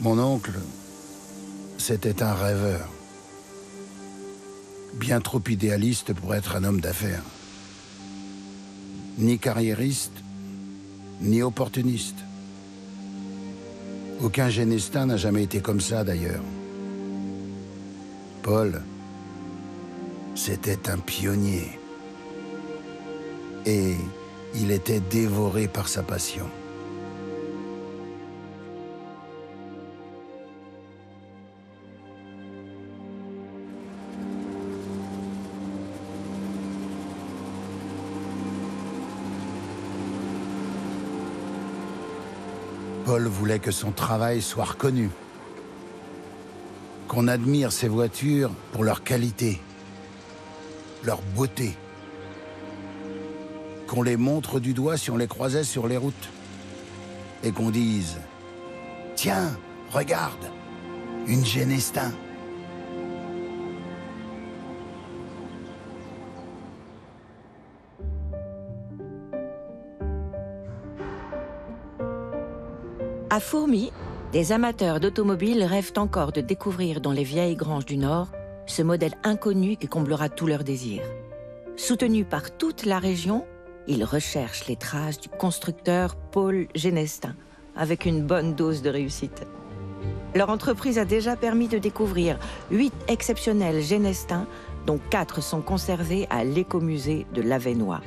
Mon oncle, c'était un rêveur. Bien trop idéaliste pour être un homme d'affaires. Ni carriériste, ni opportuniste. Aucun Genestin n'a jamais été comme ça, d'ailleurs. Paul, c'était un pionnier. Et il était dévoré par sa passion. Paul voulait que son travail soit reconnu, qu'on admire ses voitures pour leur qualité, leur beauté, qu'on les montre du doigt si on les croisait sur les routes, et qu'on dise « Tiens, regarde, une Genestin ». À Fourmies, des amateurs d'automobiles rêvent encore de découvrir dans les vieilles granges du Nord ce modèle inconnu qui comblera tous leurs désirs. Soutenus par toute la région, ils recherchent les traces du constructeur Paul Genestin, avec une bonne dose de réussite. Leur entreprise a déjà permis de découvrir 8 exceptionnels Genestins, dont 4 sont conservés à l'écomusée de l'Avesnois.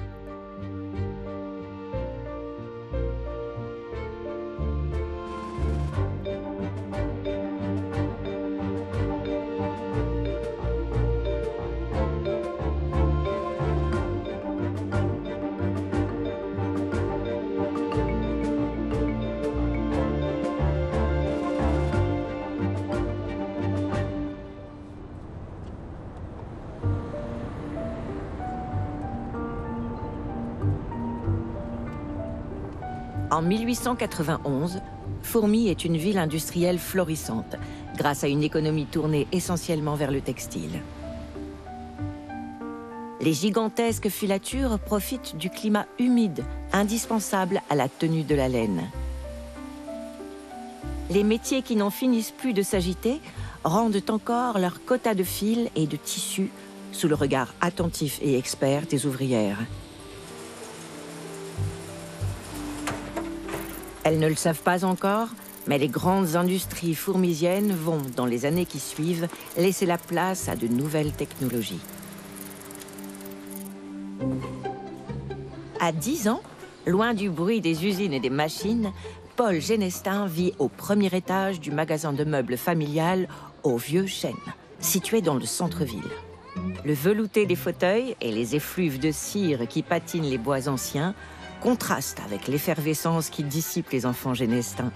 En 1891, Fourmies est une ville industrielle florissante, grâce à une économie tournée essentiellement vers le textile. Les gigantesques filatures profitent du climat humide, indispensable à la tenue de la laine. Les métiers qui n'en finissent plus de s'agiter rendent encore leur quota de fils et de tissus sous le regard attentif et expert des ouvrières. Elles ne le savent pas encore, mais les grandes industries fourmisiennes vont, dans les années qui suivent, laisser la place à de nouvelles technologies. À 10 ans, loin du bruit des usines et des machines, Paul Genestin vit au premier étage du magasin de meubles familial au Vieux Chêne, situé dans le centre-ville. Le velouté des fauteuils et les effluves de cire qui patinent les bois anciens contrastent avec l'effervescence qui dissipe les enfants Genestins.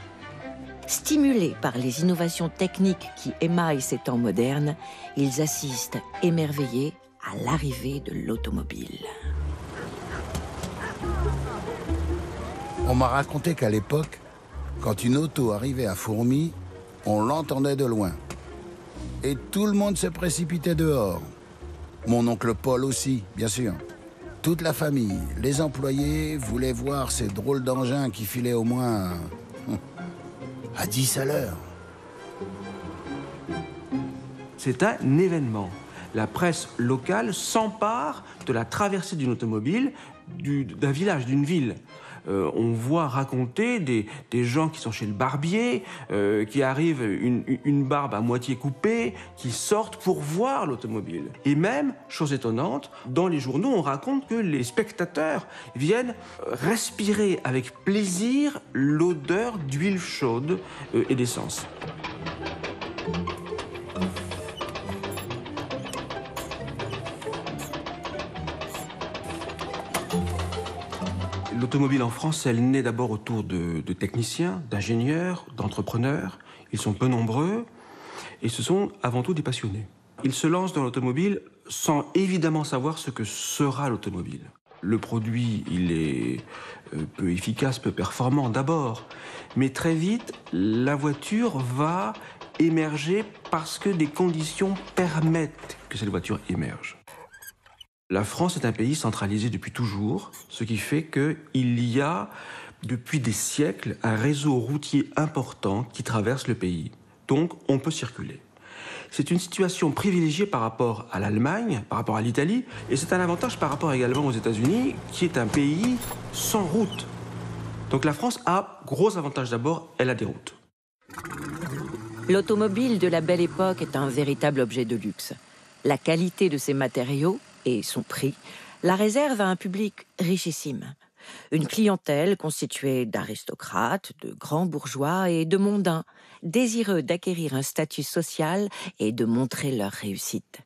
Stimulés par les innovations techniques qui émaillent ces temps modernes, ils assistent émerveillés à l'arrivée de l'automobile. On m'a raconté qu'à l'époque, quand une auto arrivait à Fourmies, on l'entendait de loin. Et tout le monde se précipitait dehors. Mon oncle Paul aussi, bien sûr. Toute la famille, les employés voulaient voir ces drôles d'engins qui filaient au moins à 10 à l'heure. C'est un événement. La presse locale s'empare de la traversée d'une automobile, d'un village, d'une ville. On voit raconter des gens qui sont chez le barbier, qui arrivent une barbe à moitié coupée, qui sortent pour voir l'automobile. Et même, chose étonnante, dans les journaux, on raconte que les spectateurs viennent respirer avec plaisir l'odeur d'huile chaude et d'essence. L'automobile en France, elle naît d'abord autour de techniciens, d'ingénieurs, d'entrepreneurs. Ils sont peu nombreux et ce sont avant tout des passionnés. Ils se lancent dans l'automobile sans évidemment savoir ce que sera l'automobile. Le produit, il est peu efficace, peu performant d'abord, mais très vite, la voiture va émerger parce que des conditions permettent que cette voiture émerge. La France est un pays centralisé depuis toujours, ce qui fait qu'il y a depuis des siècles un réseau routier important qui traverse le pays. Donc, on peut circuler. C'est une situation privilégiée par rapport à l'Allemagne, par rapport à l'Italie, et c'est un avantage par rapport également aux États-Unis, qui est un pays sans route. Donc la France a gros avantage d'abord, elle a des routes. L'automobile de la Belle Époque est un véritable objet de luxe. La qualité de ses matériaux et son prix la réservent à un public richissime. Une clientèle constituée d'aristocrates, de grands bourgeois et de mondains, désireux d'acquérir un statut social et de montrer leur réussite.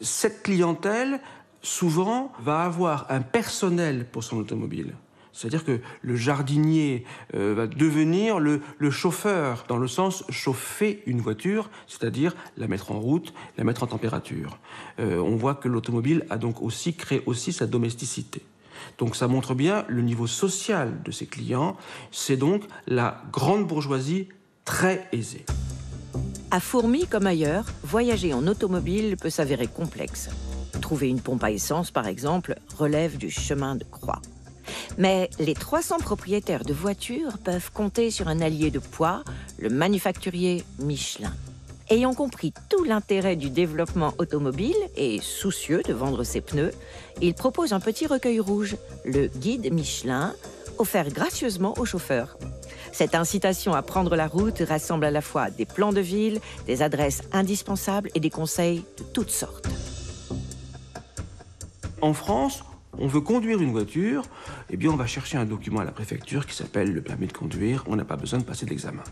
Cette clientèle, souvent, va avoir un personnel pour son automobile. C'est-à-dire que le jardinier va devenir le chauffeur, dans le sens chauffer une voiture, c'est-à-dire la mettre en route, la mettre en température. On voit que l'automobile a donc aussi créé sa domesticité. Donc ça montre bien le niveau social de ses clients. C'est donc la grande bourgeoisie très aisée. À Fourmies comme ailleurs, voyager en automobile peut s'avérer complexe. Trouver une pompe à essence, par exemple, relève du chemin de croix. Mais les 300 propriétaires de voitures peuvent compter sur un allié de poids, le manufacturier Michelin. Ayant compris tout l'intérêt du développement automobile et soucieux de vendre ses pneus, il propose un petit recueil rouge, le guide Michelin, offert gracieusement aux chauffeurs. Cette incitation à prendre la route rassemble à la fois des plans de ville, des adresses indispensables et des conseils de toutes sortes. En France, on veut conduire une voiture, eh bien on va chercher un document à la préfecture qui s'appelle le permis de conduire, on n'a pas besoin de passer de l'examen.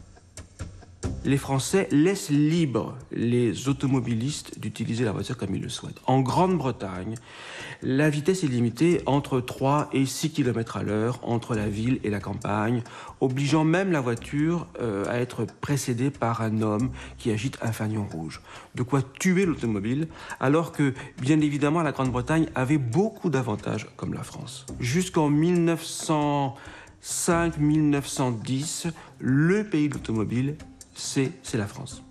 Les Français laissent libre les automobilistes d'utiliser la voiture comme ils le souhaitent. En Grande-Bretagne, la vitesse est limitée entre 3 et 6 km à l'heure entre la ville et la campagne, obligeant même la voiture à être précédée par un homme qui agite un fanion rouge. De quoi tuer l'automobile, alors que, bien évidemment, la Grande-Bretagne avait beaucoup d'avantages comme la France. Jusqu'en 1905-1910, le pays de l'automobile, c'est la France.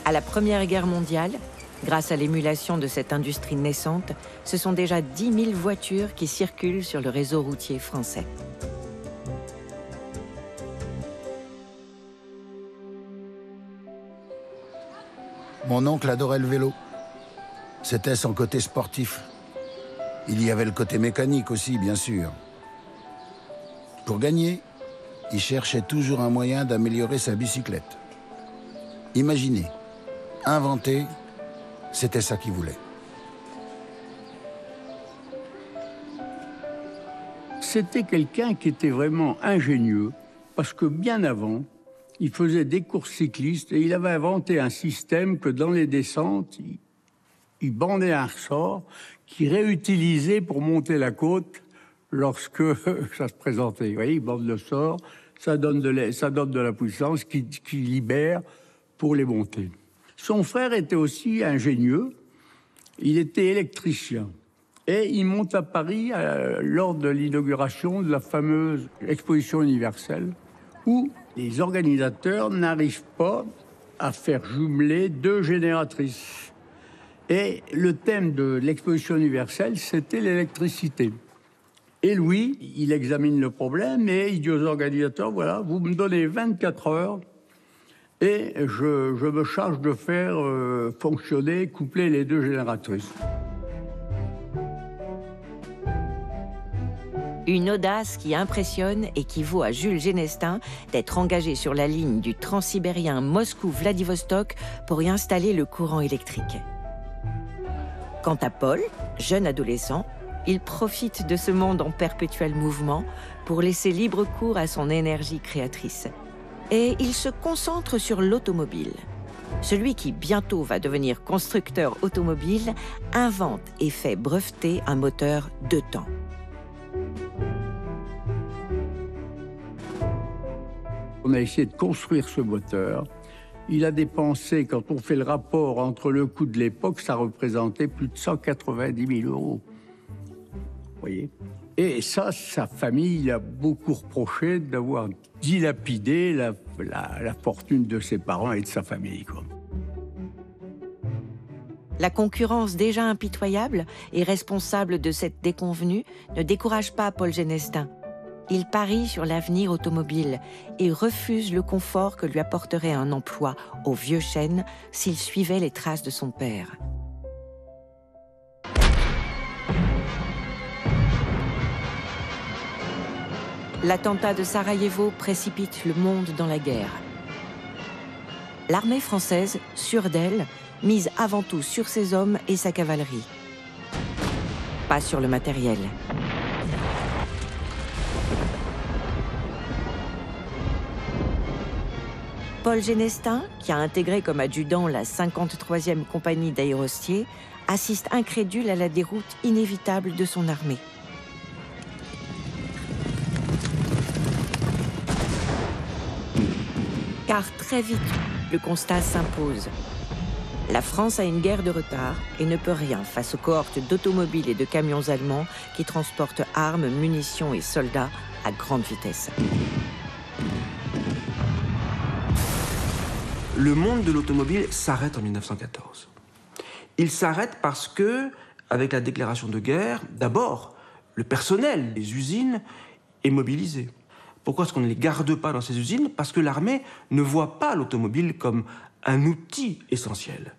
À la Première Guerre mondiale, grâce à l'émulation de cette industrie naissante, ce sont déjà 10 000 voitures qui circulent sur le réseau routier français. Mon oncle adorait le vélo. C'était son côté sportif. Il y avait le côté mécanique aussi, bien sûr. Pour gagner, il cherchait toujours un moyen d'améliorer sa bicyclette. Imaginer, inventer, c'était ça qu'il voulait. C'était quelqu'un qui était vraiment ingénieux, parce que bien avant, il faisait des courses cyclistes et il avait inventé un système que dans les descentes, il bandait un ressort qu'il réutilisait pour monter la côte lorsque ça se présentait. Vous voyez, il bande le sort, ça donne de la puissance qui libère pour les montées. Son frère était aussi ingénieux, il était électricien. Et il monte à Paris lors de l'inauguration de la fameuse exposition universelle, où les organisateurs n'arrivent pas à faire jumeler 2 génératrices. Et le thème de l'exposition universelle, c'était l'électricité. Et lui, il examine le problème et il dit aux organisateurs, voilà, vous me donnez 24 heures et je me charge de faire fonctionner, coupler les 2 génératrices. Une audace qui impressionne et qui vaut à Jules Genestin d'être engagé sur la ligne du transsibérien Moscou-Vladivostok pour y installer le courant électrique. Quant à Paul, jeune adolescent, il profite de ce monde en perpétuel mouvement pour laisser libre cours à son énergie créatrice. Et il se concentre sur l'automobile. Celui qui bientôt va devenir constructeur automobile invente et fait breveter un moteur 2 temps. On a essayé de construire ce moteur. Il a dépensé, quand on fait le rapport entre le coût de l'époque, ça représentait plus de 190 000 euros. Vous voyez ? Et ça, sa famille a beaucoup reproché d'avoir dilapidé la fortune de ses parents et de sa famille, quoi. La concurrence déjà impitoyable et responsable de cette déconvenue ne décourage pas Paul Genestin. Il parie sur l'avenir automobile et refuse le confort que lui apporterait un emploi au Vieux Chêne s'il suivait les traces de son père. L'attentat de Sarajevo précipite le monde dans la guerre. L'armée française, sûre d'elle, mise avant tout sur ses hommes et sa cavalerie. Pas sur le matériel. Paul Genestin, qui a intégré comme adjudant la 53e compagnie d'aérostiers, assiste incrédule à la déroute inévitable de son armée. Car très vite, le constat s'impose. La France a une guerre de retard et ne peut rien face aux cohortes d'automobiles et de camions allemands qui transportent armes, munitions et soldats à grande vitesse. Le monde de l'automobile s'arrête en 1914. Il s'arrête parce que, avec la déclaration de guerre, d'abord, le personnel des usines est mobilisé. Pourquoi est-ce qu'on ne les garde pas dans ces usines? Parce que l'armée ne voit pas l'automobile comme un outil essentiel.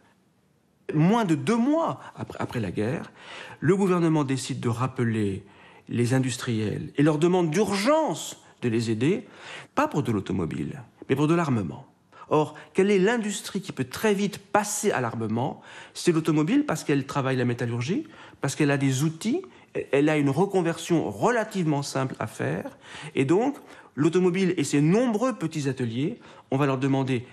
Moins de 2 mois après la guerre, le gouvernement décide de rappeler les industriels et leur demande d'urgence de les aider, pas pour de l'automobile, mais pour de l'armement. Or, quelle est l'industrie qui peut très vite passer à l'armement? C'est l'automobile, parce qu'elle travaille la métallurgie, parce qu'elle a des outils, elle a une reconversion relativement simple à faire. Et donc, l'automobile et ses nombreux petits ateliers, on va leur demander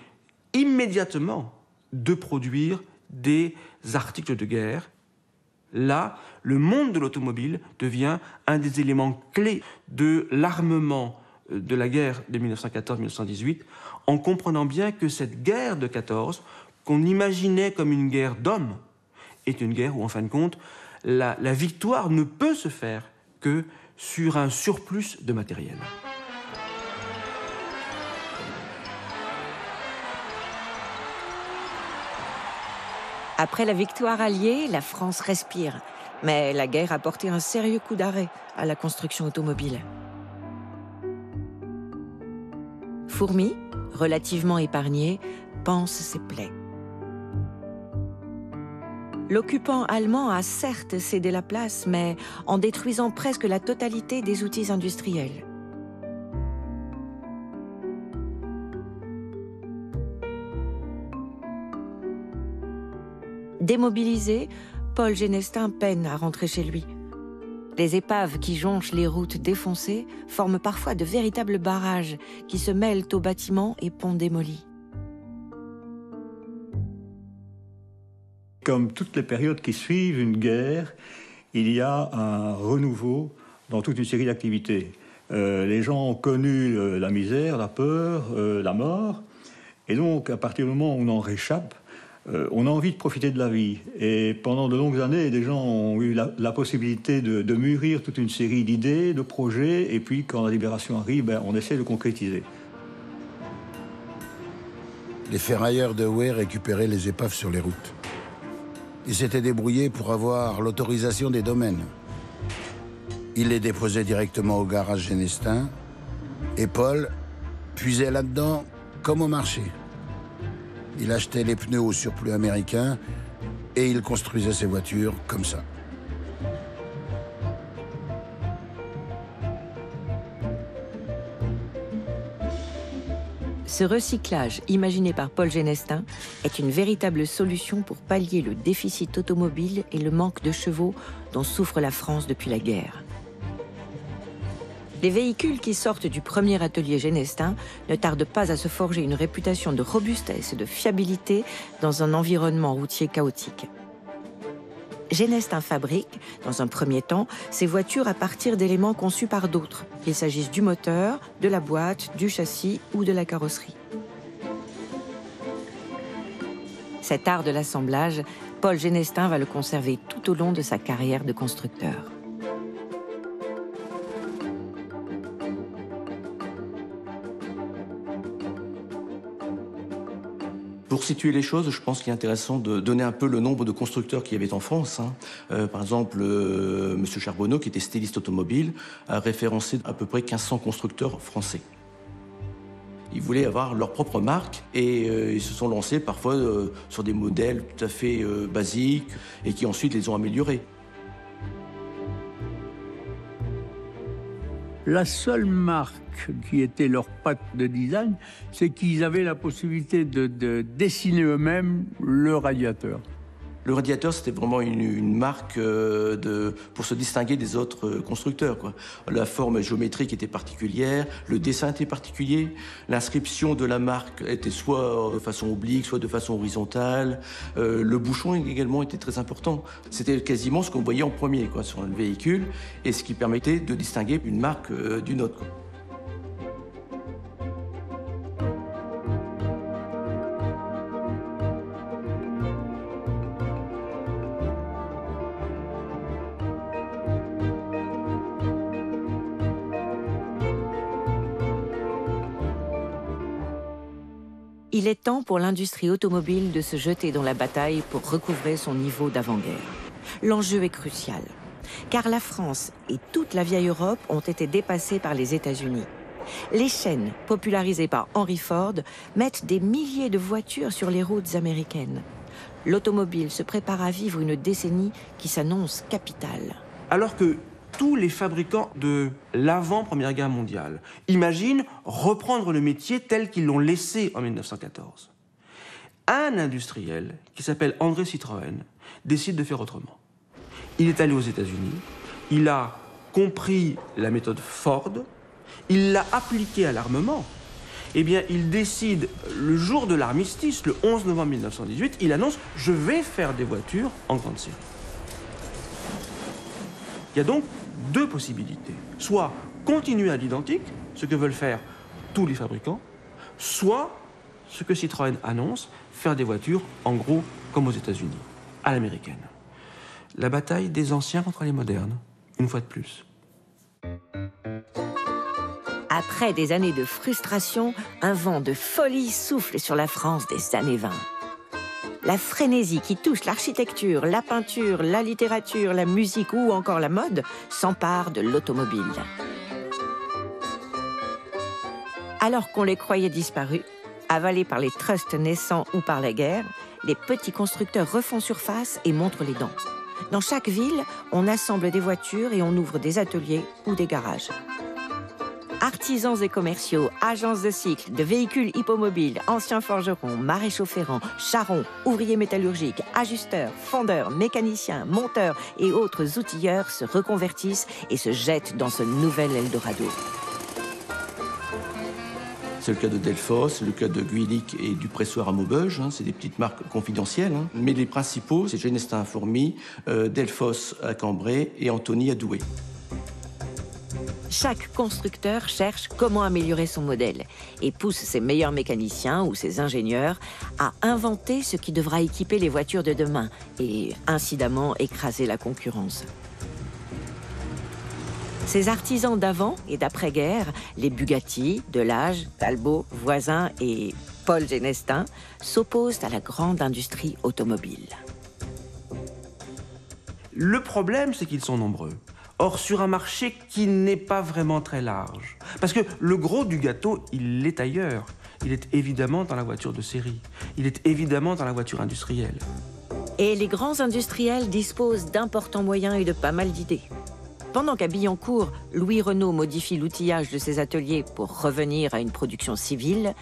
immédiatement de produire des articles de guerre. Là, le monde de l'automobile devient un des éléments clés de l'armement de la guerre de 1914-1918, en comprenant bien que cette guerre de 14, qu'on imaginait comme une guerre d'hommes, est une guerre où, en fin de compte, la victoire ne peut se faire que sur un surplus de matériel. Après la victoire alliée, la France respire. Mais la guerre a porté un sérieux coup d'arrêt à la construction automobile. Fourmy, relativement épargné, panse ses plaies. L'occupant allemand a certes cédé la place, mais en détruisant presque la totalité des outils industriels. Démobilisé, Paul Genestin peine à rentrer chez lui. Les épaves qui jonchent les routes défoncées forment parfois de véritables barrages qui se mêlent aux bâtiments et ponts démolis. Comme toutes les périodes qui suivent une guerre, il y a un renouveau dans toute une série d'activités. Les gens ont connu la misère, la peur, la mort, et donc à partir du moment où on en réchappe, on a envie de profiter de la vie. Et pendant de longues années, des gens ont eu la possibilité de mûrir toute une série d'idées, de projets, et puis quand la libération arrive, on essaie de concrétiser. Les ferrailleurs de Houet récupéraient les épaves sur les routes. Ils s'étaient débrouillés pour avoir l'autorisation des domaines. Ils les déposaient directement au garage Genestin, et Paul puisait là-dedans comme au marché. Il achetait les pneus au surplus américain et il construisait ses voitures comme ça. Ce recyclage, imaginé par Paul Genestin, est une véritable solution pour pallier le déficit automobile et le manque de chevaux dont souffre la France depuis la guerre. Les véhicules qui sortent du premier atelier Genestin ne tardent pas à se forger une réputation de robustesse et de fiabilité dans un environnement routier chaotique. Genestin fabrique, dans un premier temps, ses voitures à partir d'éléments conçus par d'autres, qu'il s'agisse du moteur, de la boîte, du châssis ou de la carrosserie. Cet art de l'assemblage, Paul Genestin va le conserver tout au long de sa carrière de constructeur. Pour situer les choses, je pense qu'il est intéressant de donner un peu le nombre de constructeurs qu'il y avait en France. Par exemple, M. Charbonneau, qui était styliste automobile, a référencé à peu près 1500 constructeurs français. Ils voulaient avoir leur propre marque et ils se sont lancés parfois sur des modèles tout à fait basiques et qui ensuite les ont améliorés. La seule marque qui était leur patte de design, c'est qu'ils avaient la possibilité de dessiner eux-mêmes le radiateur. Le radiateur, c'était vraiment une marque pour se distinguer des autres constructeurs, quoi. La forme géométrique était particulière, le dessin était particulier, l'inscription de la marque était soit de façon oblique, soit de façon horizontale. Le bouchon également était très important. C'était quasiment ce qu'on voyait en premier, quoi, sur le véhicule, et ce qui permettait de distinguer une marque d'une autre, quoi. Il est temps pour l'industrie automobile de se jeter dans la bataille pour recouvrer son niveau d'avant-guerre. L'enjeu est crucial, car la France et toute la vieille Europe ont été dépassées par les États-Unis. Les chaînes, popularisées par Henry Ford, mettent des milliers de voitures sur les routes américaines. L'automobile se prépare à vivre une décennie qui s'annonce capitale. Alors que tous les fabricants de l'avant-Première Guerre mondiale imaginent reprendre le métier tel qu'ils l'ont laissé en 1914. Un industriel qui s'appelle André Citroën décide de faire autrement. Il est allé aux États-Unis, il a compris la méthode Ford, il l'a appliquée à l'armement. Eh bien, il décide, le jour de l'armistice, le 11 novembre 1918, il annonce « Je vais faire des voitures en grande série ». Il y a donc deux possibilités. Soit continuer à l'identique, ce que veulent faire tous les fabricants, soit, ce que Citroën annonce, faire des voitures, en gros, comme aux États-Unis, à l'américaine. La bataille des anciens contre les modernes, une fois de plus. Après des années de frustration, un vent de folie souffle sur la France des années 20. La frénésie qui touche l'architecture, la peinture, la littérature, la musique ou encore la mode s'empare de l'automobile. Alors qu'on les croyait disparus, avalés par les trusts naissants ou par la guerre, les petits constructeurs refont surface et montrent les dents. Dans chaque ville, on assemble des voitures et on ouvre des ateliers ou des garages. Artisans et commerciaux, agences de cycle, de véhicules hippomobiles, anciens forgerons, maréchaux ferrants, charrons, ouvriers métallurgiques, ajusteurs, fondeurs, mécaniciens, monteurs et autres outilleurs se reconvertissent et se jettent dans ce nouvel Eldorado. C'est le cas de Delphos, c'est le cas de Guilic et du pressoir à Maubeuge, c'est des petites marques confidentielles. Mais les principaux, c'est Genestin à Fourmies, Delphos à Cambrai et Antony à Douai. Chaque constructeur cherche comment améliorer son modèle et pousse ses meilleurs mécaniciens ou ses ingénieurs à inventer ce qui devra équiper les voitures de demain et incidemment écraser la concurrence. Ces artisans d'avant et d'après-guerre, les Bugatti, Delage, Talbot, Voisin et Paul Genestin, s'opposent à la grande industrie automobile. Le problème, c'est qu'ils sont nombreux. Or, sur un marché qui n'est pas vraiment très large. Parce que le gros du gâteau, il est ailleurs. Il est évidemment dans la voiture de série. Il est évidemment dans la voiture industrielle. Et les grands industriels disposent d'importants moyens et de pas mal d'idées. Pendant qu'à Billancourt, Louis Renault modifie l'outillage de ses ateliers pour revenir à une production civile,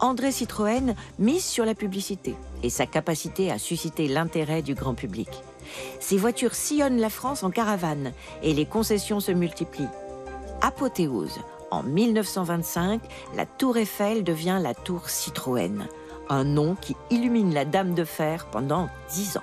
André Citroën mise sur la publicité et sa capacité à susciter l'intérêt du grand public. Ces voitures sillonnent la France en caravane et les concessions se multiplient. Apothéose, en 1925, la Tour Eiffel devient la Tour Citroën, un nom qui illumine la Dame de Fer pendant 10 ans.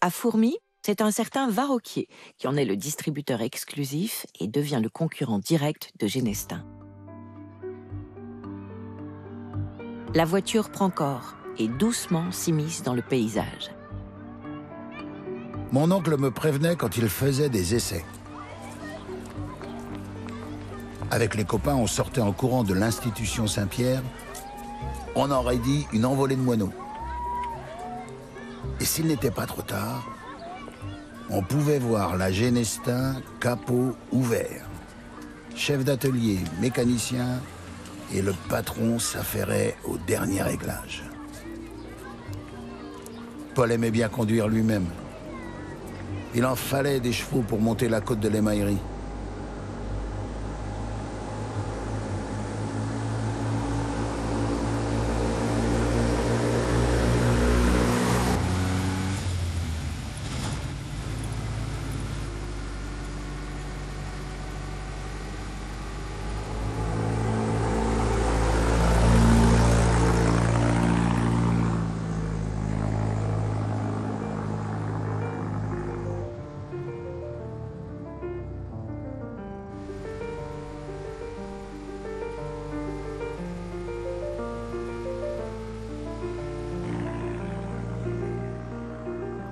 À Fourmies, c'est un certain Varroquier qui en est le distributeur exclusif et devient le concurrent direct de Genestin. La voiture prend corps et doucement s'immisce dans le paysage. Mon oncle me prévenait quand il faisait des essais. Avec les copains, on sortait en courant de l'Institution Saint-Pierre. On aurait dit une envolée de moineaux. Et s'il n'était pas trop tard, on pouvait voir la Genestin capot ouvert. Chef d'atelier, mécanicien, et le patron s'affairait au dernier réglage. Paul aimait bien conduire lui-même. Il en fallait des chevaux pour monter la côte de l'émaillerie.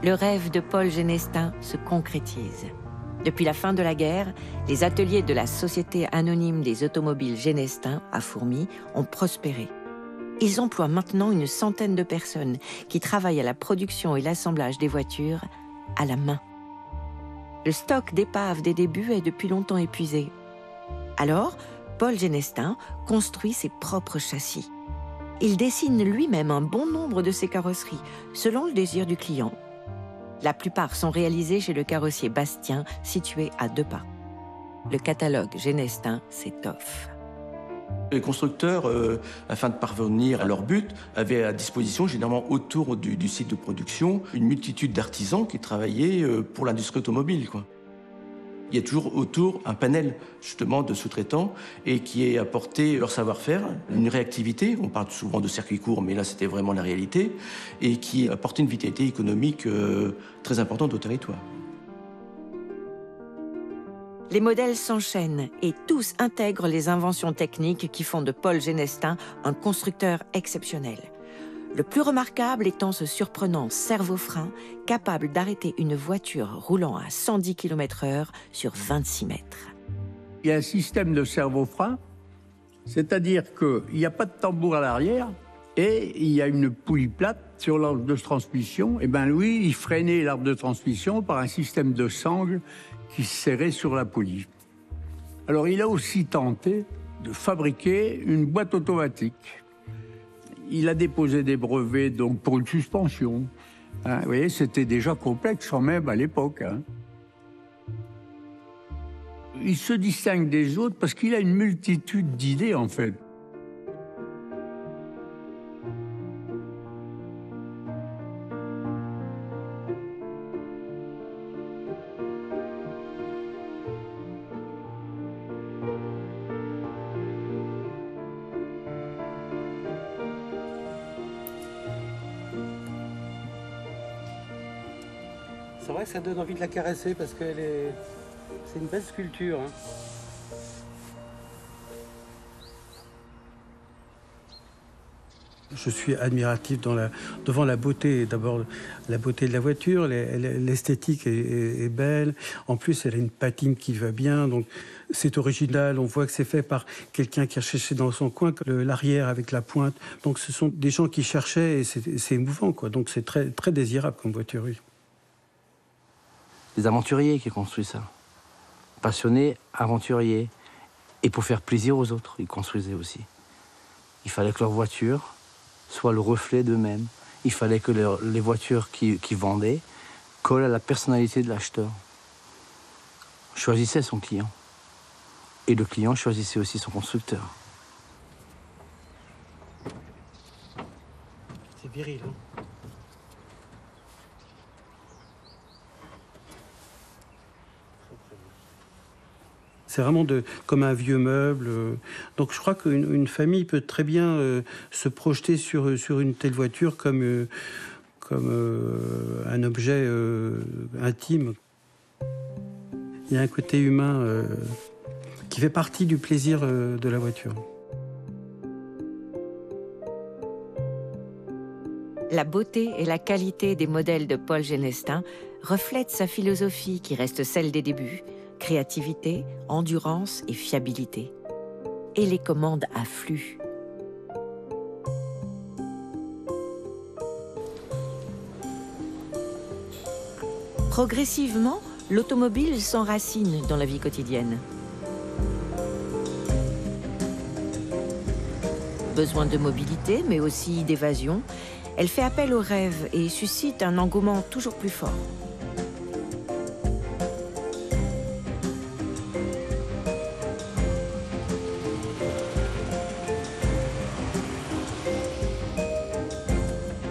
Le rêve de Paul Genestin se concrétise. Depuis la fin de la guerre, les ateliers de la Société anonyme des automobiles Genestin, à Fourmies, ont prospéré. Ils emploient maintenant une centaine de personnes qui travaillent à la production et l'assemblage des voitures à la main. Le stock d'épaves des débuts est depuis longtemps épuisé. Alors, Paul Genestin construit ses propres châssis. Il dessine lui-même un bon nombre de ses carrosseries, selon le désir du client. La plupart sont réalisés chez le carrossier Bastien, situé à 2 pas. Le catalogue Genestin s'étoffe. Les constructeurs, afin de parvenir à leur but, avaient à disposition, généralement autour du site de production, une multitude d'artisans qui travaillaient pour l'industrie automobile, quoi. Il y a toujours autour un panel, justement, de sous-traitants et qui est apporté leur savoir-faire, une réactivité. On parle souvent de circuits courts, mais là, c'était vraiment la réalité. Et qui apportait une vitalité économique très importante au territoire. Les modèles s'enchaînent et tous intègrent les inventions techniques qui font de Paul Genestin un constructeur exceptionnel. Le plus remarquable étant ce surprenant cerveau-frein capable d'arrêter une voiture roulant à 110 km/h sur 26 mètres. Il y a un système de cerveau-frein, c'est-à-dire qu'il n'y a pas de tambour à l'arrière et il y a une poulie plate sur l'arbre de transmission. Et bien lui, il freinait l'arbre de transmission par un système de sangle qui se serrait sur la poulie. Alors il a aussi tenté de fabriquer une boîte automatique. Il a déposé des brevets donc, pour une suspension. Hein, vous voyez, c'était déjà complexe quand même à l'époque. Hein. Il se distingue des autres parce qu'il a une multitude d'idées, en fait. C'est vrai que ça donne envie de la caresser parce que c'est une belle sculpture. Hein. Je suis admiratif devant la beauté, d'abord la beauté de la voiture, l'esthétique est belle. En plus, elle a une patine qui va bien, donc c'est original. On voit que c'est fait par quelqu'un qui a cherché dans son coin l'arrière avec la pointe. Donc ce sont des gens qui cherchaient et c'est émouvant, quoi. Donc c'est très, très désirable comme voiture. Oui. Des aventuriers qui construisent ça. Passionnés, aventuriers. Et pour faire plaisir aux autres, ils construisaient aussi. Il fallait que leur voiture soit le reflet d'eux-mêmes. Il fallait que les voitures qui vendaient collent à la personnalité de l'acheteur. Choisissait son client. Et le client choisissait aussi son constructeur. C'est viril, hein. C'est vraiment comme un vieux meuble. Donc je crois qu'une famille peut très bien se projeter sur une telle voiture comme un objet intime. Il y a un côté humain qui fait partie du plaisir de la voiture. La beauté et la qualité des modèles de Paul Genestin reflètent sa philosophie qui reste celle des débuts. Créativité, endurance et fiabilité. et les commandes affluent. Progressivement, l'automobile s'enracine dans la vie quotidienne. Besoin de mobilité, mais aussi d'évasion, elle fait appel aux rêves et suscite un engouement toujours plus fort.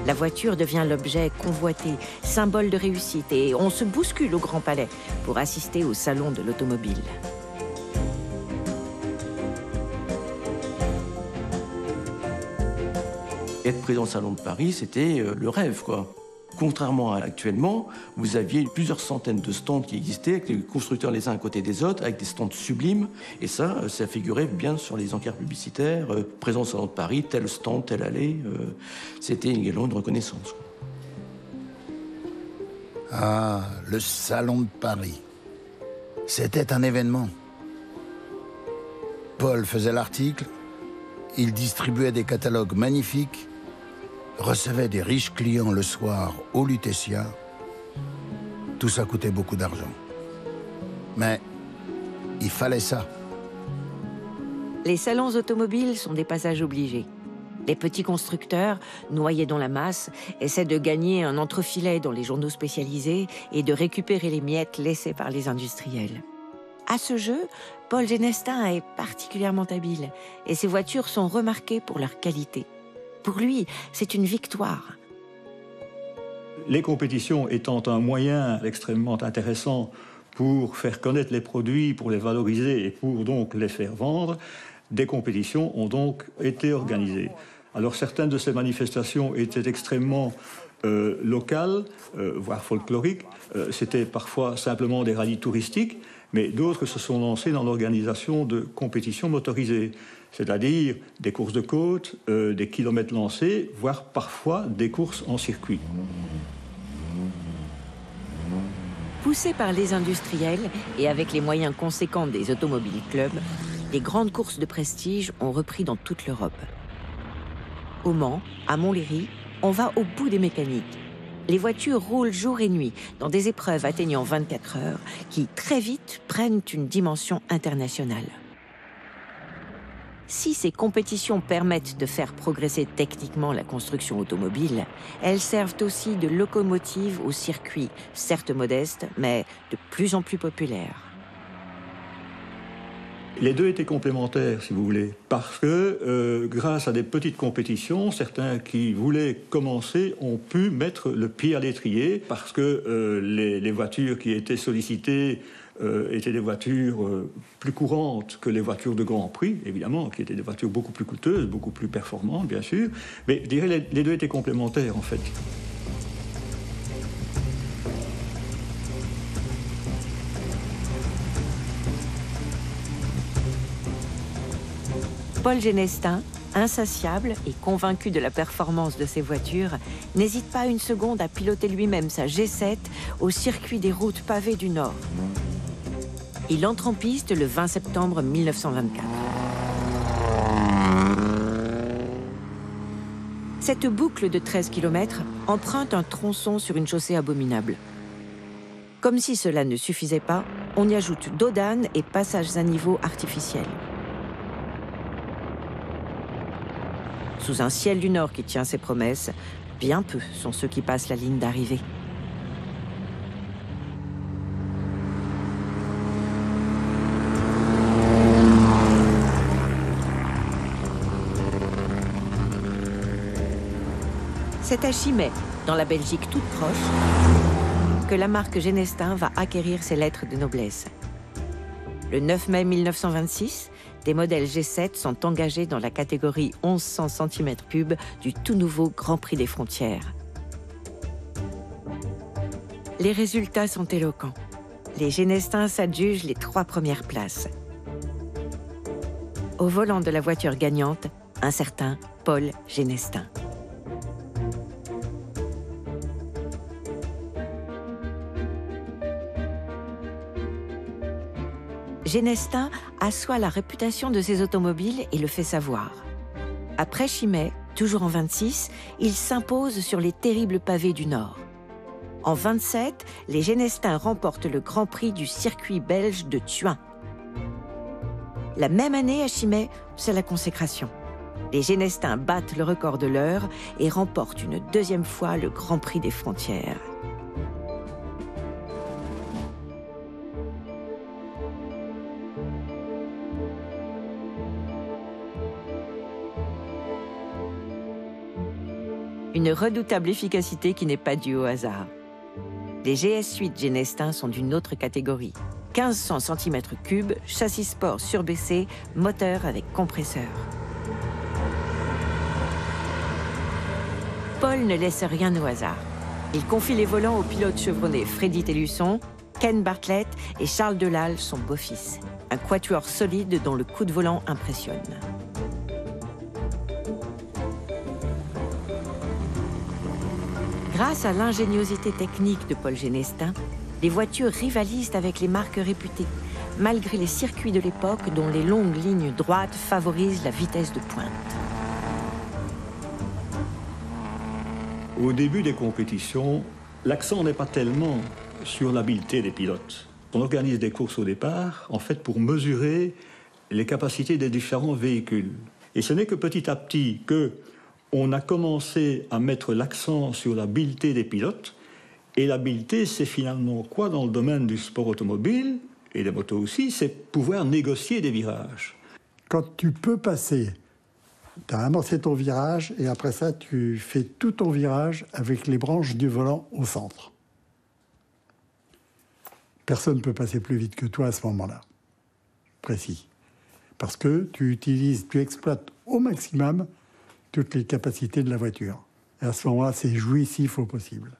La voiture devient l'objet convoité, symbole de réussite, et on se bouscule au Grand Palais pour assister au salon de l'automobile. Être présent au Salon de Paris, c'était le rêve, quoi. Contrairement à actuellement, vous aviez plusieurs centaines de stands qui existaient, avec les constructeurs les uns à côté des autres, avec des stands sublimes. Et ça figurait bien sur les encarts publicitaires. Présent au Salon de Paris, tel stand, telle allée. C'était également une reconnaissance. Ah, le Salon de Paris. C'était un événement. Paul faisait l'article, il distribuait des catalogues magnifiques, recevait des riches clients le soir au Lutetia. Tout ça coûtait beaucoup d'argent. Mais il fallait ça. Les salons automobiles sont des passages obligés. Les petits constructeurs, noyés dans la masse, essaient de gagner un entrefilet dans les journaux spécialisés et de récupérer les miettes laissées par les industriels. À ce jeu, Paul Genestin est particulièrement habile et ses voitures sont remarquées pour leur qualité. Pour lui, c'est une victoire. Les compétitions étant un moyen extrêmement intéressant pour faire connaître les produits, pour les valoriser et pour donc les faire vendre, des compétitions ont donc été organisées. Alors certaines de ces manifestations étaient extrêmement locales, voire folkloriques. C'était parfois simplement des rallyes touristiques, mais d'autres se sont lancés dans l'organisation de compétitions motorisées, c'est-à-dire des courses de côte, des kilomètres lancés, voire parfois des courses en circuit. Poussés par les industriels et avec les moyens conséquents des automobiles clubs, les grandes courses de prestige ont repris dans toute l'Europe. Au Mans, à Montlhéry, on va au bout des mécaniques. Les voitures roulent jour et nuit dans des épreuves atteignant 24 heures qui, très vite, prennent une dimension internationale. Si ces compétitions permettent de faire progresser techniquement la construction automobile, elles servent aussi de locomotive au circuit, certes modeste, mais de plus en plus populaire. Les deux étaient complémentaires, si vous voulez, parce que grâce à des petites compétitions, certains qui voulaient commencer ont pu mettre le pied à l'étrier, parce que les voitures qui étaient sollicitées étaient des voitures plus courantes que les voitures de Grand Prix, évidemment, qui étaient des voitures beaucoup plus coûteuses, beaucoup plus performantes, bien sûr, mais je dirais les deux étaient complémentaires, en fait. Paul Genestin, insatiable et convaincu de la performance de ses voitures, n'hésite pas une seconde à piloter lui-même sa G7 au circuit des routes pavées du Nord. Il entre en piste le 20 septembre 1924. Cette boucle de 13 km emprunte un tronçon sur une chaussée abominable. Comme si cela ne suffisait pas, on y ajoute dodanes et passages à niveau artificiels. Sous un ciel du Nord qui tient ses promesses, bien peu sont ceux qui passent la ligne d'arrivée. C'est à Chimay, dans la Belgique toute proche, que la marque Genestin va acquérir ses lettres de noblesse. Le 9 mai 1926, des modèles G7 sont engagés dans la catégorie 1100 cm3 du tout nouveau Grand Prix des Frontières. Les résultats sont éloquents. Les Genestins s'adjugent les 3 premières places. Au volant de la voiture gagnante, un certain Paul Genestin. Genestin assoit la réputation de ses automobiles et le fait savoir. Après Chimay, toujours en 26, il s'impose sur les terribles pavés du Nord. En 27, les Genestins remportent le Grand Prix du circuit belge de Thuin. La même année à Chimay, c'est la consécration. Les Genestins battent le record de l'heure et remportent une deuxième fois le Grand Prix des Frontières. Une redoutable efficacité qui n'est pas due au hasard. Les GS8 Genestin sont d'une autre catégorie. 1500 cm3, châssis sport surbaissé, moteur avec compresseur. Paul ne laisse rien au hasard. Il confie les volants aux pilotes chevronnés Freddy Tellusson, Ken Bartlett et Charles Delalle, son beau-fils. Un quatuor solide dont le coup de volant impressionne. Grâce à l'ingéniosité technique de Paul Genestin, les voitures rivalisent avec les marques réputées, malgré les circuits de l'époque dont les longues lignes droites favorisent la vitesse de pointe. Au début des compétitions, l'accent n'est pas tellement sur l'habileté des pilotes. On organise des courses au départ, en fait, pour mesurer les capacités des différents véhicules. Et ce n'est que petit à petit qu'on a commencé à mettre l'accent sur l'habileté des pilotes. Et l'habileté, c'est finalement quoi dans le domaine du sport automobile, et des motos aussi, c'est pouvoir négocier des virages. Quand tu peux passer, tu as amorcé ton virage, et après ça, tu fais tout ton virage avec les branches du volant au centre. Personne ne peut passer plus vite que toi à ce moment-là. Précis. Parce que tu exploites au maximum toutes les capacités de la voiture. Et à ce moment-là, c'est jouissif au possible.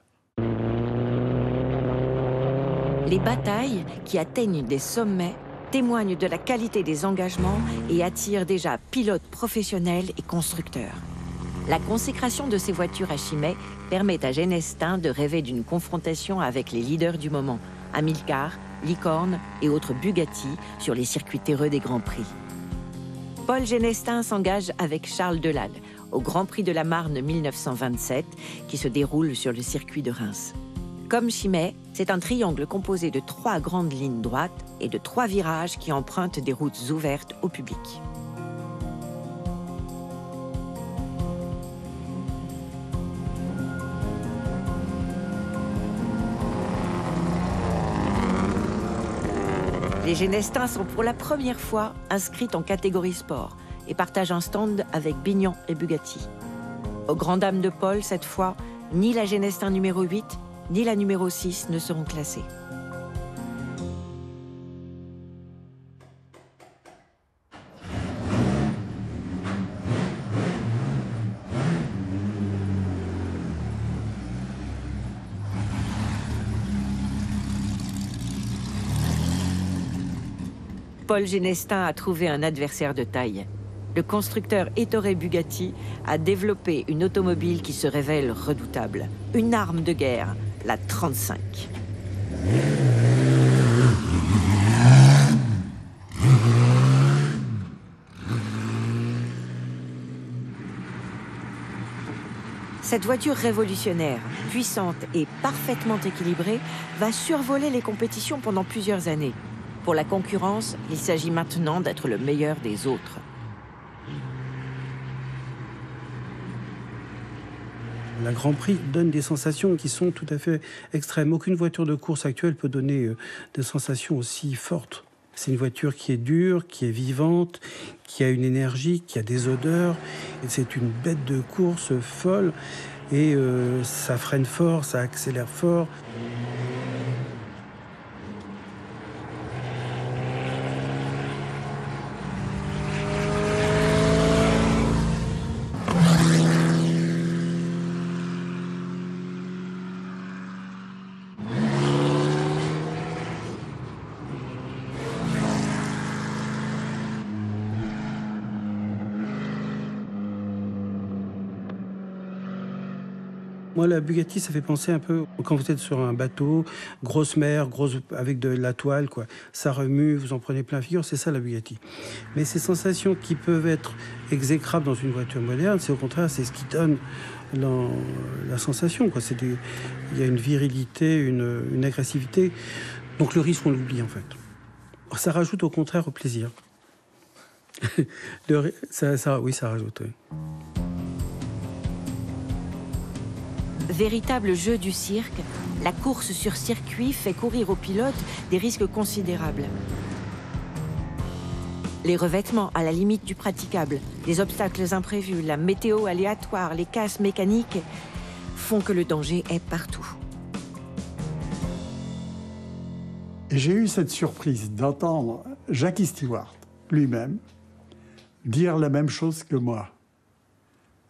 Les batailles, qui atteignent des sommets, témoignent de la qualité des engagements et attirent déjà pilotes professionnels et constructeurs. La consécration de ces voitures à Chimay permet à Genestin de rêver d'une confrontation avec les leaders du moment, Amilcar, Licorne et autres Bugatti sur les circuits terreux des Grands Prix. Paul Genestin s'engage avec Charles Delalle au Grand Prix de la Marne 1927 qui se déroule sur le circuit de Reims. Comme Chimay, c'est un triangle composé de 3 grandes lignes droites et de 3 virages qui empruntent des routes ouvertes au public. Les Genestins sont pour la première fois inscrits en catégorie sport et partagent un stand avec Bignon et Bugatti. Aux grandes dames de Paul, cette fois, ni la Genestin numéro 8, ni la numéro 6 ne seront classées. Paul Genestin a trouvé un adversaire de taille. Le constructeur Ettore Bugatti a développé une automobile qui se révèle redoutable. Une arme de guerre, la 35. Cette voiture révolutionnaire, puissante et parfaitement équilibrée, va survoler les compétitions pendant plusieurs années. Pour la concurrence, il s'agit maintenant d'être le meilleur des autres. La Grand Prix donne des sensations qui sont tout à fait extrêmes. Aucune voiture de course actuelle peut donner des sensations aussi fortes. C'est une voiture qui est dure, qui est vivante, qui a une énergie, qui a des odeurs. C'est une bête de course folle et ça freine fort, ça accélère fort. Moi, la Bugatti, ça fait penser un peu quand vous êtes sur un bateau, grosse mer, avec de la toile, quoi. Ça remue, vous en prenez plein figure, c'est ça la Bugatti. Mais ces sensations qui peuvent être exécrables dans une voiture moderne, c'est au contraire, c'est ce qui donne la sensation, quoi. Il y a une virilité, une agressivité. Donc le risque, on l'oublie, en fait. Ça rajoute au contraire au plaisir. Oui, ça rajoute, oui. Véritable jeu du cirque, la course sur circuit fait courir aux pilotes des risques considérables. Les revêtements à la limite du praticable, les obstacles imprévus, la météo aléatoire, les casses mécaniques font que le danger est partout. Et j'ai eu cette surprise d'entendre Jackie Stewart lui-même dire la même chose que moi.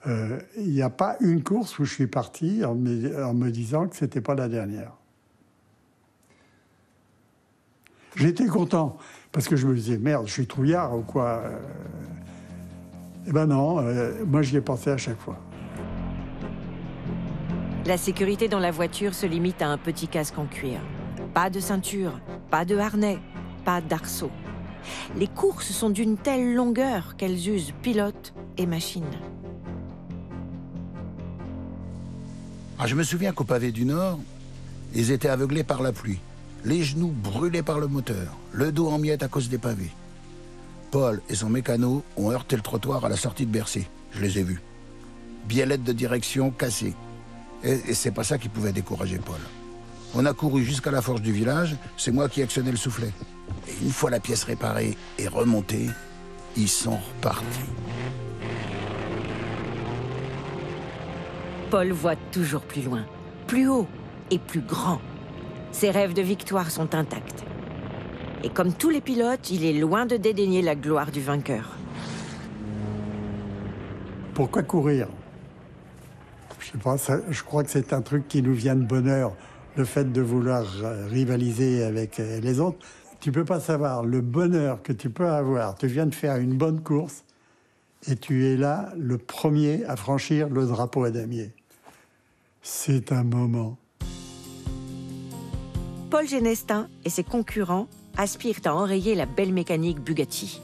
Il n'y a pas une course où je suis parti en me disant que ce n'était pas la dernière. J'étais content, parce que je me disais, merde, je suis trouillard ou quoi. Eh ben non, moi j'y ai pensé à chaque fois. La sécurité dans la voiture se limite à un petit casque en cuir. Pas de ceinture, pas de harnais, pas d'arceau. Les courses sont d'une telle longueur qu'elles usent pilote et machine. Je me souviens qu'au pavé du Nord, ils étaient aveuglés par la pluie, les genoux brûlés par le moteur, le dos en miettes à cause des pavés. Paul et son mécano ont heurté le trottoir à la sortie de Bercy. Je les ai vus. Biellette de direction cassée. Et c'est pas ça qui pouvait décourager Paul. On a couru jusqu'à la forge du village, c'est moi qui actionnais le soufflet. Et une fois la pièce réparée et remontée, ils sont repartis. Paul voit toujours plus loin, plus haut et plus grand. Ses rêves de victoire sont intacts. Et comme tous les pilotes, il est loin de dédaigner la gloire du vainqueur. Pourquoi courir? Je sais pas, je crois que c'est un truc qui nous vient de bonheur, le fait de vouloir rivaliser avec les autres. Tu peux pas savoir le bonheur que tu peux avoir. Tu viens de faire une bonne course et tu es là, le premier à franchir le drapeau à damier. C'est un moment. Paul Genestin et ses concurrents aspirent à enrayer la belle mécanique Bugatti.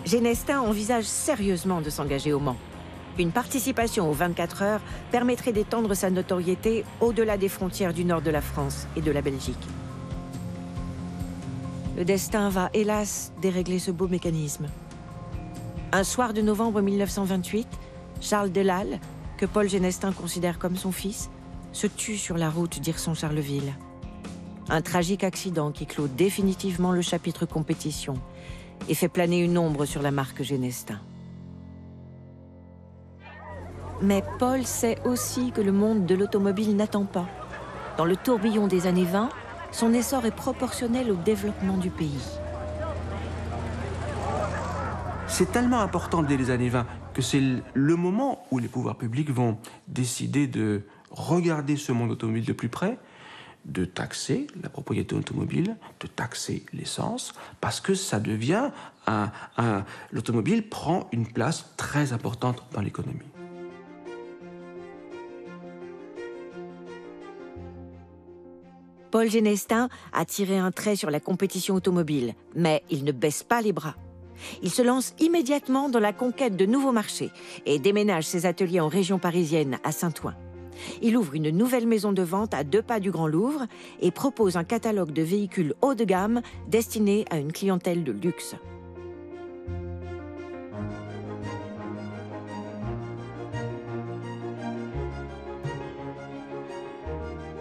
Genestin envisage sérieusement de s'engager au Mans. Une participation aux 24 heures permettrait d'étendre sa notoriété au-delà des frontières du nord de la France et de la Belgique. Le destin va, hélas, dérégler ce beau mécanisme. Un soir de novembre 1928, Charles Delal, que Paul Genestin considère comme son fils, se tue sur la route d'Hirson-Charleville. Un tragique accident qui clôt définitivement le chapitre compétition et fait planer une ombre sur la marque Genestin. Mais Paul sait aussi que le monde de l'automobile n'attend pas. Dans le tourbillon des années 20, son essor est proportionnel au développement du pays. C'est tellement important dès les années 20 que c'est le moment où les pouvoirs publics vont décider de regarder ce monde automobile de plus près, de taxer la propriété automobile, de taxer l'essence, parce que ça devient l'automobile prend une place très importante dans l'économie. Paul Genestin a tiré un trait sur la compétition automobile, mais il ne baisse pas les bras. Il se lance immédiatement dans la conquête de nouveaux marchés et déménage ses ateliers en région parisienne, à Saint-Ouen. Il ouvre une nouvelle maison de vente à 2 pas du Grand Louvre et propose un catalogue de véhicules haut de gamme destinés à une clientèle de luxe.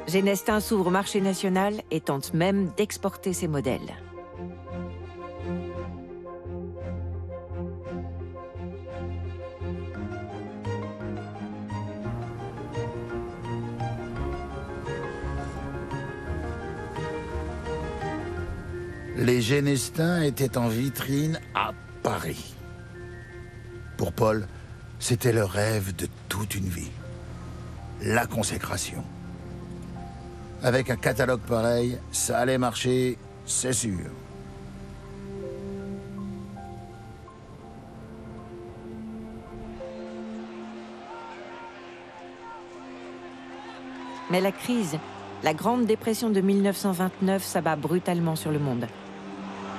Genestin s'ouvre au marché national et tente même d'exporter ses modèles. Les Genestins étaient en vitrine à Paris. Pour Paul, c'était le rêve de toute une vie. La consécration. Avec un catalogue pareil, ça allait marcher, c'est sûr. Mais la crise, la Grande Dépression de 1929 s'abat brutalement sur le monde.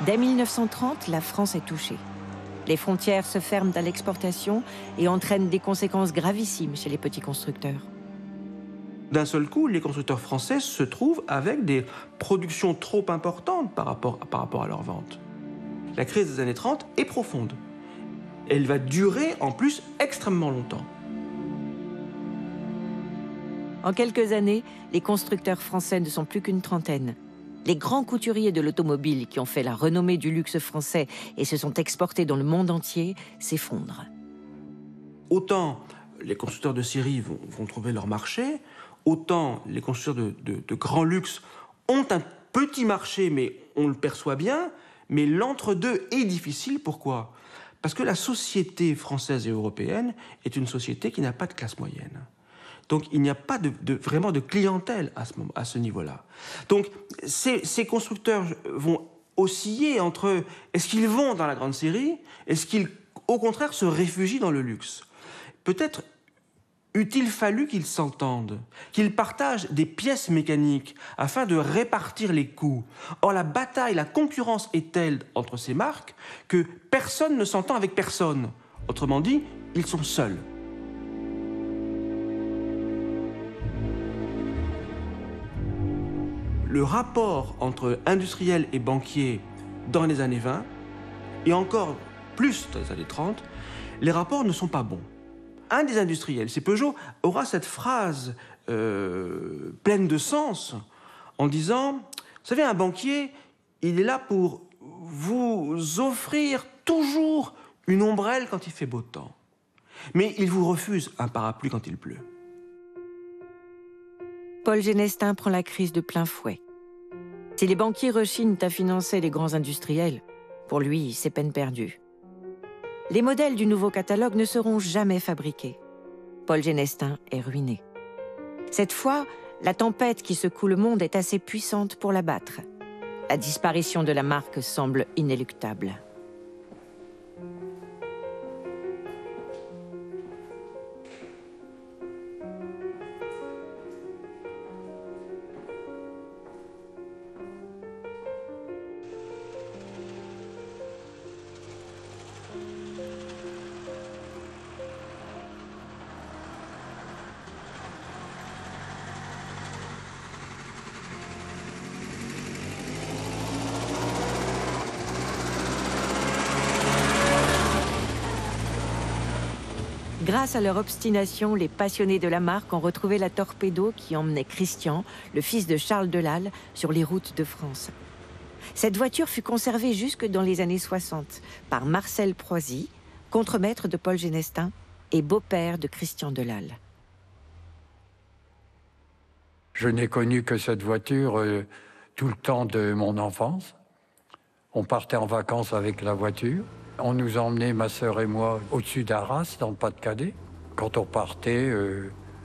Dès 1930, la France est touchée. Les frontières se ferment à l'exportation et entraînent des conséquences gravissimes chez les petits constructeurs. D'un seul coup, les constructeurs français se trouvent avec des productions trop importantes par rapport à leurs ventes. La crise des années 30 est profonde. Elle va durer en plus extrêmement longtemps. En quelques années, les constructeurs français ne sont plus qu'une trentaine. Les grands couturiers de l'automobile qui ont fait la renommée du luxe français et se sont exportés dans le monde entier s'effondrent. Autant les constructeurs de série vont trouver leur marché, autant les constructeurs de grand luxe ont un petit marché, mais on le perçoit bien, mais l'entre-deux est difficile. Pourquoi ? Parce que la société française et européenne est une société qui n'a pas de classe moyenne. Donc il n'y a pas vraiment de clientèle à ce niveau-là. Donc ces constructeurs vont osciller entre est-ce qu'ils vont dans la grande série, est-ce qu'ils au contraire se réfugient dans le luxe. Peut-être eût-il fallu qu'ils s'entendent, qu'ils partagent des pièces mécaniques afin de répartir les coûts. Or la bataille, la concurrence est telle entre ces marques que personne ne s'entend avec personne. Autrement dit, ils sont seuls. Le rapport entre industriels et banquiers dans les années 20, et encore plus dans les années 30, les rapports ne sont pas bons. Un des industriels, c'est Peugeot, aura cette phrase pleine de sens en disant « Vous savez, un banquier, il est là pour vous offrir toujours une ombrelle quand il fait beau temps. Mais il vous refuse un parapluie quand il pleut. » Paul Genestin prend la crise de plein fouet. Si les banquiers rechignent à financer les grands industriels, pour lui, c'est peine perdue. Les modèles du nouveau catalogue ne seront jamais fabriqués. Paul Genestin est ruiné. Cette fois, la tempête qui secoue le monde est assez puissante pour l'abattre. La disparition de la marque semble inéluctable. Grâce à leur obstination, les passionnés de la marque ont retrouvé la Torpedo qui emmenait Christian, le fils de Charles Delal, sur les routes de France. Cette voiture fut conservée jusque dans les années 60 par Marcel Proisy, contremaître de Paul Genestin et beau-père de Christian Delal. Je n'ai connu que cette voiture tout le temps de mon enfance. On partait en vacances avec la voiture. On nous emmenait, ma sœur et moi, au-dessus d'Arras, dans le Pas-de-Calais. Quand on partait,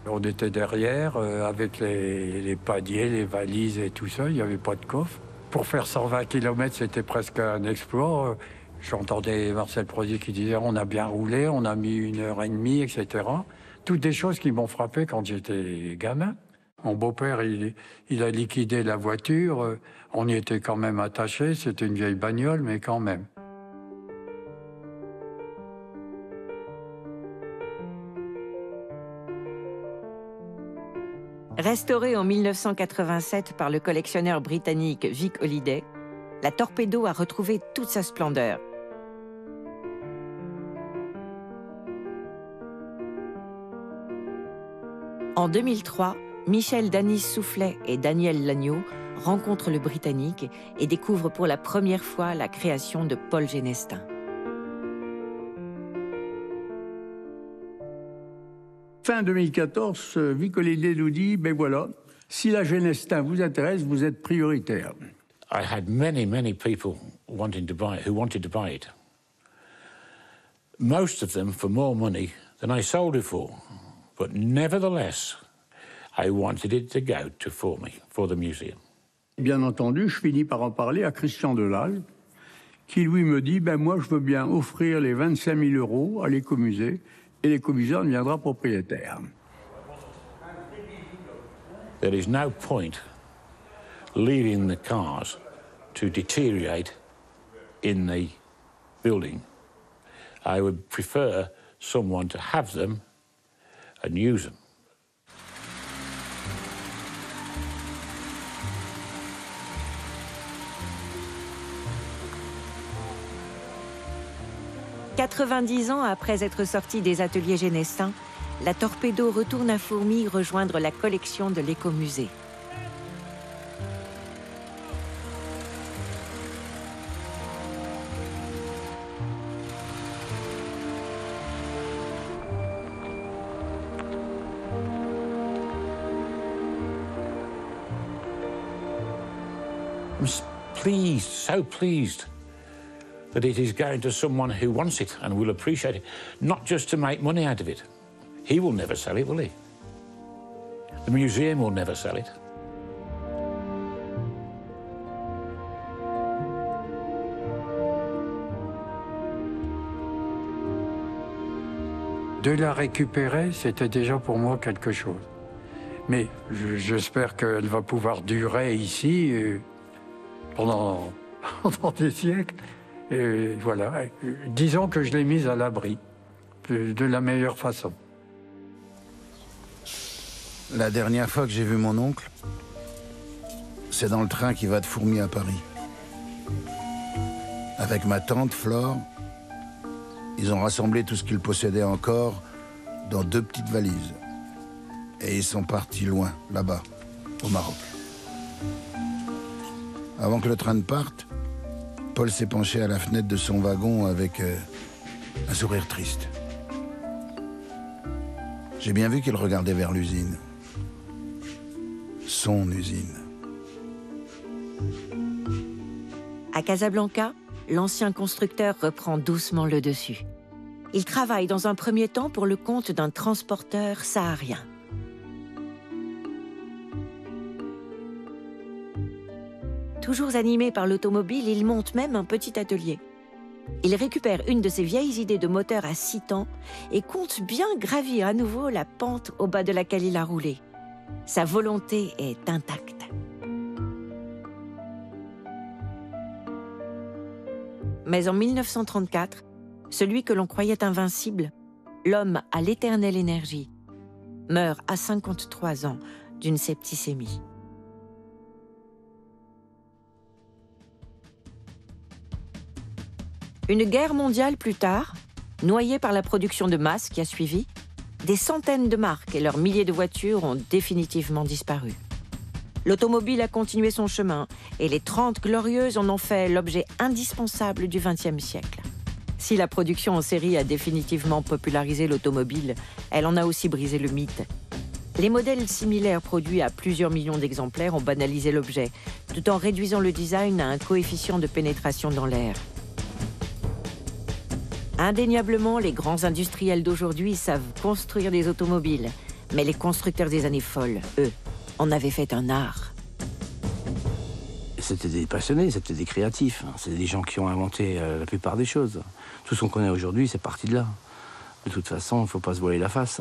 on était derrière, avec les paniers, les valises et tout ça. Il n'y avait pas de coffre. Pour faire 120 km, c'était presque un exploit. J'entendais Marcel Proisy qui disait « on a bien roulé, on a mis 1h30, etc. » Toutes des choses qui m'ont frappé quand j'étais gamin. Mon beau-père, il a liquidé la voiture. On y était quand même attachés. C'était une vieille bagnole, mais quand même. Restaurée en 1987 par le collectionneur britannique Vic Holiday, la Torpedo a retrouvé toute sa splendeur. En 2003, Michel Danis-Soufflet et Daniel Lagneau rencontrent le Britannique et découvrent pour la première fois la création de Paul Genestin. Fin 2014, Vic Holiday nous dit, ben voilà, si la Genestin vous intéresse, vous êtes prioritaire. I had many people who wanted to buy it. Most of them for more money than I sold it for. But nevertheless, I wanted it to go for the museum. Bien entendu, je finis par en parler à Christian Delal, qui lui me dit, ben moi je veux bien offrir les 25 000 € à l'écomusée, et l'écomusée en deviendra propriétaire. there is no point leaving the cars to deteriorate in the building. I would prefer someone to have them and use them. « 90 ans après être sortie des ateliers Genestin, la Torpedo retourne à Fourmies rejoindre la collection de l'écomusée. I'm pleased, so pleased that it is going to someone who wants it and will appreciate it, not just to make money out of it. He will never sell it, will he? The museum will never sell it. De la récupérer, c'était déjà pour moi quelque chose. Mais j'espère qu'elle va pouvoir durer ici pendant des siècles. Et voilà, disons que je l'ai mise à l'abri de la meilleure façon. La dernière fois que j'ai vu mon oncle, c'est dans le train qui va de Fourmies à Paris. Avec ma tante Flore, ils ont rassemblé tout ce qu'ils possédaient encore dans 2 petites valises. Et ils sont partis loin, là-bas, au Maroc. Avant que le train ne parte, Paul s'est penché à la fenêtre de son wagon avec un sourire triste. J'ai bien vu qu'il regardait vers l'usine. Son usine. À Casablanca, l'ancien constructeur reprend doucement le dessus. Il travaille dans un premier temps pour le compte d'un transporteur saharien. Toujours animé par l'automobile, il monte même un petit atelier. Il récupère une de ses vieilles idées de moteur à 6 temps et compte bien gravir à nouveau la pente au bas de laquelle il a roulé. Sa volonté est intacte. Mais en 1934, celui que l'on croyait invincible, l'homme à l'éternelle énergie, meurt à 53 ans d'une septicémie. Une guerre mondiale plus tard, noyée par la production de masse qui a suivi, des centaines de marques et leurs milliers de voitures ont définitivement disparu. L'automobile a continué son chemin et les 30 Glorieuses en ont fait l'objet indispensable du XXe siècle. Si la production en série a définitivement popularisé l'automobile, elle en a aussi brisé le mythe. Les modèles similaires produits à plusieurs millions d'exemplaires ont banalisé l'objet, tout en réduisant le design à un coefficient de pénétration dans l'air. Indéniablement, les grands industriels d'aujourd'hui savent construire des automobiles, mais les constructeurs des années folles, eux, en avaient fait un art. C'était des passionnés, c'était des créatifs. C'est des gens qui ont inventé la plupart des choses. Tout ce qu'on connaît aujourd'hui, c'est parti de là. De toute façon, il ne faut pas se voiler la face.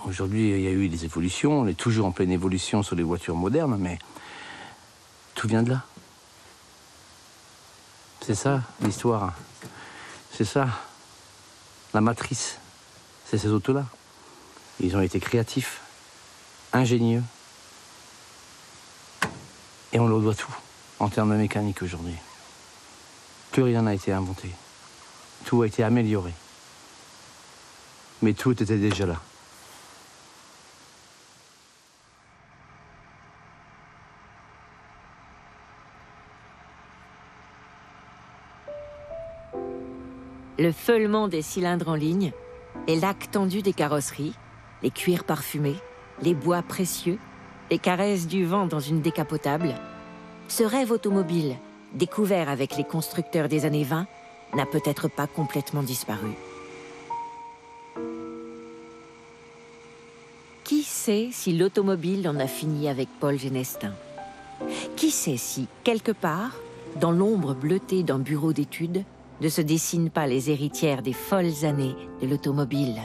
Aujourd'hui, il y a eu des évolutions. On est toujours en pleine évolution sur les voitures modernes, mais tout vient de là. C'est ça, l'histoire. C'est ça. La matrice, c'est ces autos-là. Ils ont été créatifs, ingénieux. Et on leur doit tout, en termes de mécanique aujourd'hui. Plus rien n'a été inventé. Tout a été amélioré. Mais tout était déjà là. Le feulement des cylindres en ligne, les lacs tendus des carrosseries, les cuirs parfumés, les bois précieux, les caresses du vent dans une décapotable. Ce rêve automobile, découvert avec les constructeurs des années 20, n'a peut-être pas complètement disparu. Qui sait si l'automobile en a fini avec Paul Genestin? Qui sait si, quelque part, dans l'ombre bleutée d'un bureau d'études, ne se dessinent pas les héritières des folles années de l'automobile?